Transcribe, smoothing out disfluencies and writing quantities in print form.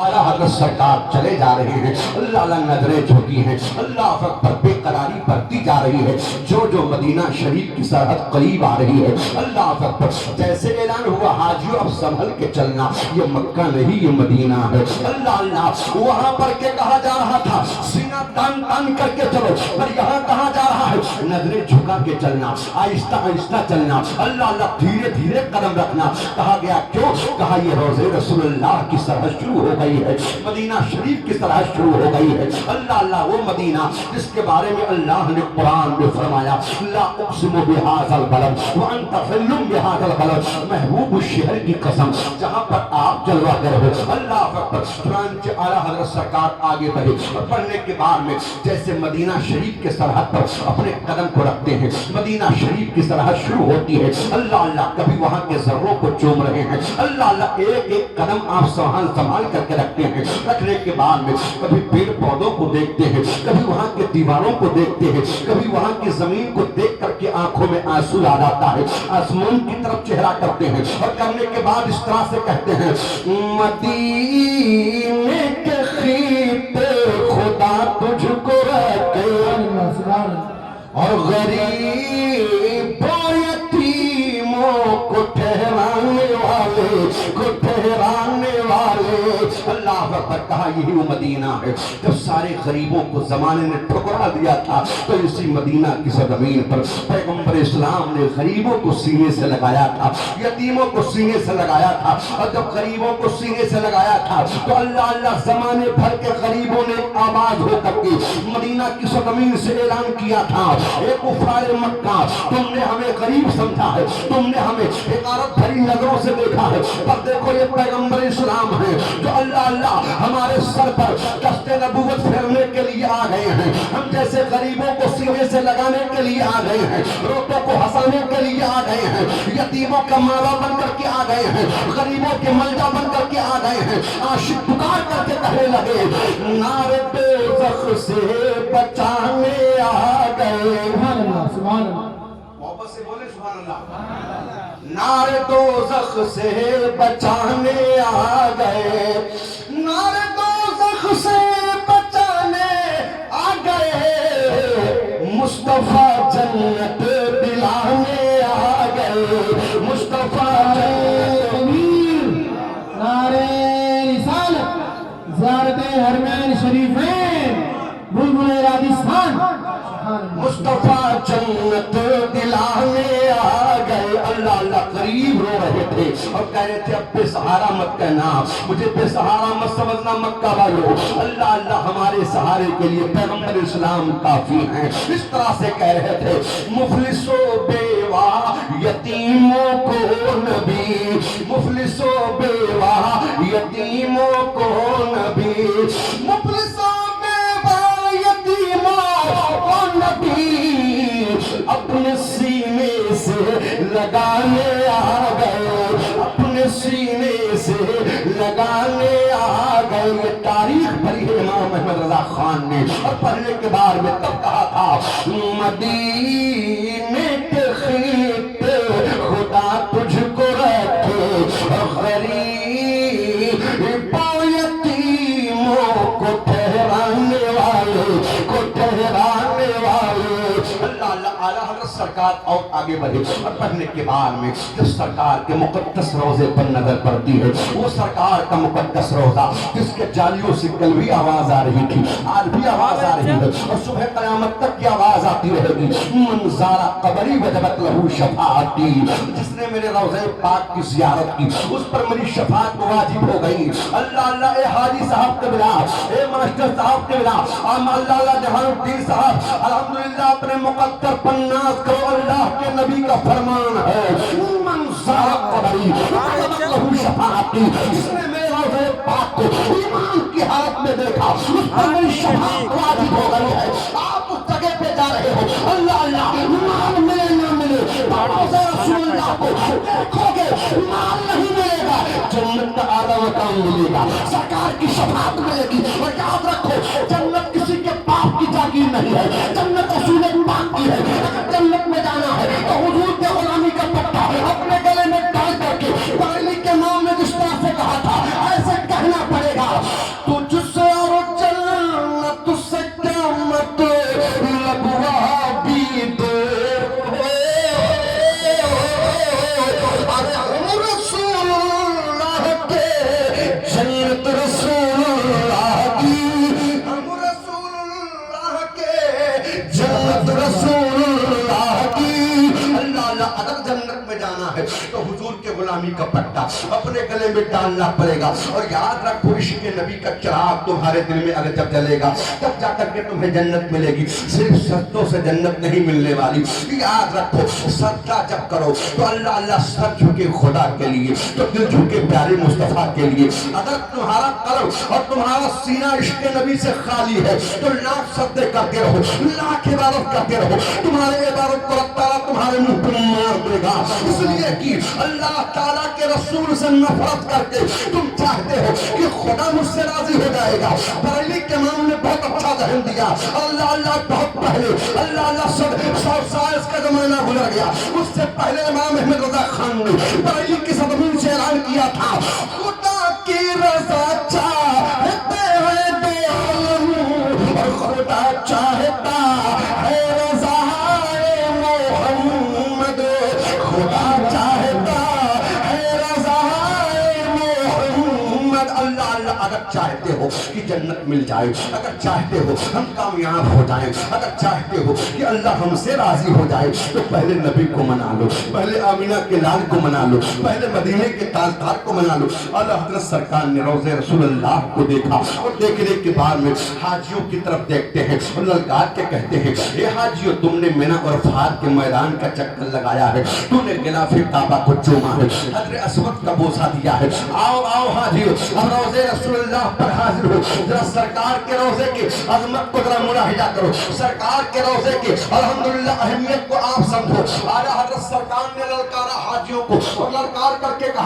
आला हज़रत सरकार चले जा रहे हैं, अल्लाह अल्लाह नजरें झुकी हैं, अल्लाह पर बेकरारी बढ़ती जा रही है। जो जो मदीना शरीफ की सरहद करीब आ रही है, अल्लाह पर जैसे ऐलान हुआ हाजियों अब संभल के चलना, ये मक्का नहीं ये मदीना है। अल्लाह अल्लाह वहां पर के कहा जा रहा था सीना तान तान करके चलो, पर यहाँ कहा जा रहा है नजरें झुका के चलना, आहिस्ता आहिस्ता चलना, अल्लाह अल्लाह धीरे धीरे कदम रखना। कहा गया क्यों? कहा ये रोज़े रसूलुल्लाह की सरहद शुरू हो गई है, मदीना शरीफ की सरहद शुरू हो गई है। अल्लाह अल्लाह वो मदीना जिसके बारे में अल्लाह ने कुरान में फरमाया ला उक़्सिमु बिहाज़ल बलद व अंत हिल्लुम बिहाज़ल बलद, महबूब शहर की कसम जहां पर आप जलवा कर हो। अल्लाह अकबर। चुनांचे आला हज़रत सरकार आगे बढ़े और पढ़ने के बाद में जैसे मदीना शरीफ के सरहद पर अपने कदम को रखते हैं, मदीना शरीफ की सरहद शुरू होती है। अल्लाह अल्लाह कभी वहां के जर्रों को चूम रहे हैं, अल्लाह अल्लाह एक एक कदम आप संभाल करके रखते हैं। रखने के बाद में कभी पेड़ पौधों को देखते हैं, कभी वहां के दीवारों को देखते हैं, कभी वहां की जमीन को देख करके आंखों में आंसू आ जाता है, आसमान की तरफ चेहरा करते हैं और करने के बाद इस तरह से कहते हैं मदीने के खीते खुदा तुझको रखे और गरीब यतीमों को ठहराने वाले अल्लाह पर कहा यही वो मदीना है। जब सारे गरीबों को जमाने ने ठुकरा दिया था तो इसी मदीना की जमीन पर पैगंबर इस्लाम ने गरीबों को सीने से लगाया था, यतीमों को सीने से लगाया था। और जब गरीबों को सीने से लगाया था तो अल्लाह अल्लाह जमाने भर के गरीबों ने आवाज होकर के मदीना की जमीन से ऐलान किया था ए कुफार मक्का, तुमने हमें गरीब समझा है, तुमने हमें हिकारत भरी नजरों से देखा है, पर देखो ये पैगंबर इस्लाम है जो अल्लाह अल्लाह हमारे सर पर दस्ते नबूवत फेरने के लिए आ गए हैं। हम जैसे गरीबों को सीने से लगाने के लिए आ गए हैं, रोतों को हंसाने के लिए आ गए हैं, यतीमों का माला बन करके आ गए हैं, गरीबों के मलजा बन करके आ गए हैं। आशिक पुकार करके कहने लगे नारे दोज़ख से बचाने आ गए। सुभान अल्लाह, मोहब्बत से बोले सुभान अल्लाह। नारे दोज़ख से बचाने आ गए, नारे दोज़ख से बचाने आ गए, मुस्तफा जन्नत दिलाने आ गए, मुस्तफा नारे रिसालत, ज़ियारत हरमैन शरीफैन, बुलबुल राजस्थान, मुस्तफा जन्नत दिलाने आ गए। अल्लाह अल्लाह करीब रो रहे थे और कह रहे थे अब बेसहारा मत कहना, मुझे बेसहारा मत समझना मक्का वालों, अल्लाह अल्लाह हमारे सहारे के लिए पैगंबर इस्लाम काफी हैं। इस तरह से कह रहे थे मुफलिसो बेवा यतीमों को नबी, मुफलिसो बेवा यतीमों को नबी, मुफलिसो अपने सीने से लगाने आ गए, अपने सीने से लगाने आ गए। ये तारीख पढ़ी है इमाम अहमद रजा खान ने और पढ़ने के बाद में तब कहा था मदीने के खीते खुदा तुझको रखे गरीब यतीमों को ठहराने वाले, को ठहराने वाले। अल्लाह आला हज़रत सरकार और आगे बढ़े और पढ़ने के बाद में जब सरकार के मुकद्दस रोजे पर नजर पड़ती है, वो सरकार का मुकद्दस रोजा जिसके जालियों से कल भी आवाज आ रही थी, आज भी आवाज आ रही है और सुबह क़यामत तक की आवाज आती रहेगी। मंज़ारा कबरी वजबत लहू शफाअती, जिसने मेरे रोज़े पाक की ज़ियारत की उस पर मेरी शफाअत वाजिब हो गई। अल्लाह अल्लाह ए हाजी साहब के बिना, ए मास्टर साहब के बिना, अल्लाह अल्लाह जहानुद्दीन साहब अल्हम्दुलिल्लाह अपने मुकद्दर पन्नास करो, अल्लाह के नबी का फरमान है मंज़ारा कबरी वजबत लहू शफाअती, जिसने मेरे रोज़े पाक को ईमान की हालत में देखा उस पर मेरी शफाअत वाजिब हो गई है। आप उस जगह पे जा रहे हो, अल्लाह अल्लाह माल मिले ना मिले, रोज़े रसूलुल्लाह को देखोगे माल नहीं मिलेगा, जन्नत का आला मकाम मिलेगा, सरकार की शफाअत मिलेगी। और याद रखो जन्नत किसी के बाप की जागीर नहीं है, जन्नत रसूल पाक की है। अगर जन्नत में जाना है तो हुजूर के गुलामी का पट्टा अपने गले में डाल करके बरेली के नाम में जिस तरह से कहा था ऐसे कहना पड़ेगा غلامی کا پٹا اپنے گلے میں ڈالنا پڑے گا. اور یاد رکھو عشق نبی کا چراغ تمہارے دل میں اگر جب جلے گا تب جا کر کے تمہیں جنت ملے گی. صرف سجدوں سے جنت نہیں ملنے والی. یاد رکھو سجدہ جب کرو تو اللہ اللہ سر جھکے خدا کے لیے تو دل جھکے پیارے مصطفیٰ کے لیے. اگر تمہارا قلب اور تمہارا سینہ عشق نبی سے خالی ہے تو لاکھ سجدے کرتے رہو, لاکھ عبادت کرتے رہو, تمہارے عبادت کو اللہ تعالیٰ تمہارے منہ پر مار دے گا. اس لیے کہ اللہ تعالیٰ کے رسول سے نفرت کر کے تم چاہتے ہو کہ خدا مجھ سے راضی ہو جائے گا. بریلی کے امام نے بہت اچھا ذہن دیا. اللہ اللہ بہت پہلے اللہ اللہ 100 سال کا زمانہ گزر گیا. اس سے پہلے امام احمد رضا خان نے بریلی کی سرزمین سے اعلان کیا تھا خدا کی رضا چاہتے ہیں دو عالم اور خدا چاہتا ہے رضا محمد. خدا چاہتا ہے رضا محمد. اللہ اللہ اگر چاہتے ہو کہ جنت مل جائے, اگر چاہتے ہو ہم کامیاب ہو جائیں, اگر چاہتے ہو کہ اللہ ہم سے راضی ہو جائے تو پہلے نبی کو منا لو, پہلے آمینہ کے لال کو منا لو, پہلے مدینے کے تاجدار کو منا لو. اعلیٰ حضرت سرکار نے روضہ رسول اللہ کو دیکھا اور دیکھنے کے بعد میں حاجیوں کی طرف دیکھتے ہیں اور للکار کے کہتے ہیں اے حاجیوں تم نے مینا اور فار کے میدان کا چکر لگایا ہے, تو نے غلاف کعبہ کو چوما ہے, حجر اسود کا بوسہ دیا ہے. آؤ آؤ حاجیوں اب روضہ رسول اللہ پر حاضر ہو, ذرا سرکار کے روضے کی عظمت کو ذرا ملاحظہ کرو, سرکار کے روضے کی الحمدللہ اہمیت کو آپ سمجھو. اعلیٰ حضرت سرکار نے للکارا حاجیوں کو اور للکار کر کے کہا